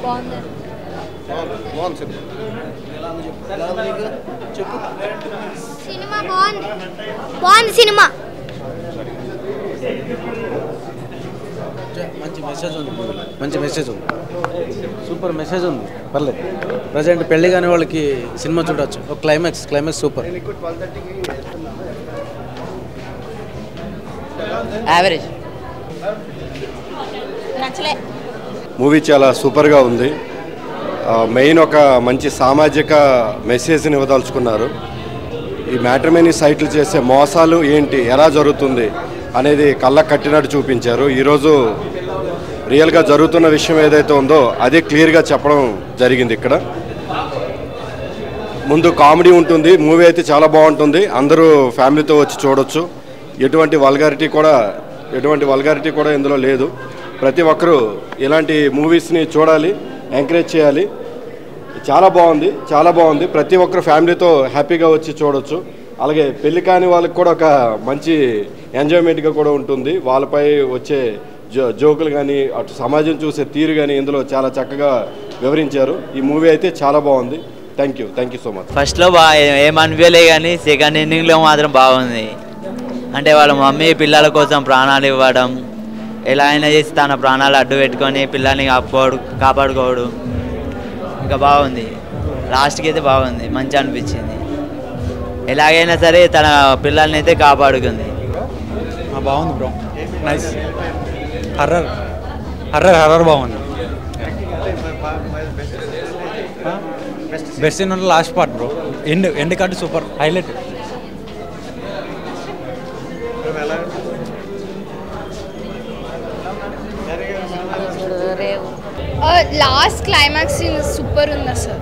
బాగుంది సినిమా బాగుంది సినిమా మంచి మెసేజ్ ఉంది సూపర్ మెసేజ్ ఉంది పర్లేదు ప్రజెంట్ పెళ్లి కాని వాళ్ళకి సినిమా చూడొచ్చు ఒక క్లైమాక్స్ సూపర్ యావరేజ్ నచ్చలే మూవీ చాలా సూపర్గా ఉంది మెయిన్ ఒక మంచి సామాజిక మెసేజ్ని ఇవ్వదలుచుకున్నారు ఈ మ్యాట్రిమోనీ సైట్లు చేసే మోసాలు ఏంటి ఎలా జరుగుతుంది అనేది కళ్ళకు కట్టినట్టు చూపించారు ఈరోజు రియల్గా జరుగుతున్న విషయం ఏదైతే ఉందో అదే క్లియర్గా చెప్పడం జరిగింది ఇక్కడ ముందు కామెడీ ఉంటుంది మూవీ అయితే చాలా బాగుంటుంది అందరూ ఫ్యామిలీతో వచ్చి చూడొచ్చు ఎటువంటి వల్గారిటీ కూడా ఇందులో లేదు ప్రతి ఒక్కరూ ఇలాంటి మూవీస్ని చూడాలి ఎంకరేజ్ చేయాలి చాలా బాగుంది ప్రతి ఒక్కరు ఫ్యామిలీతో హ్యాపీగా వచ్చి చూడొచ్చు అలాగే పెళ్లి కాని వాళ్ళకి కూడా ఒక మంచి ఎంజాయ్మెంట్గా కూడా ఉంటుంది వాళ్ళపై వచ్చే జోకులు కానీ అటు సమాజం చూసే తీరు కానీ ఇందులో చాలా చక్కగా వివరించారు ఈ మూవీ అయితే చాలా బాగుంది థ్యాంక్ యూ సో మచ్ ఫస్ట్లో ఏమనిపించలే కానీ సెకండ్ ఎండింగ్లో మాత్రం బాగుంది అంటే వాళ్ళ మమ్మీ పిల్లల కోసం ప్రాణాలు ఇవ్వడం ఎలా అయినా చేసి తన ప్రాణాలు అడ్డు పెట్టుకొని పిల్లల్ని కాపాడుకోవడం ఇంకా బాగుంది లాస్ట్కి అయితే బాగుంది మంచి అనిపించింది ఎలాగైనా సరే తన పిల్లల్ని అయితే కాపాడుకుంది బాగుంది బ్రో నైస్ హర్రర్ బాగుంది బెస్ట్ సీన్ ఉన్న last part bro end card super highlight last climax scene super ఉంది అసలు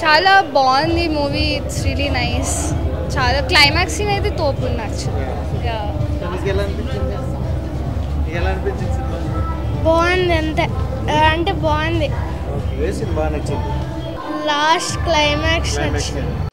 చాలా బాగుంది మూవీ ఇట్స్ రియలీ నైస్ చాలా క్లైమాక్స్ సీన్ అయితే తోపు ఉంది బాగుంది అంటే బాగుంది లాస్ట్ క్లైమాక్స్ నచ్చింది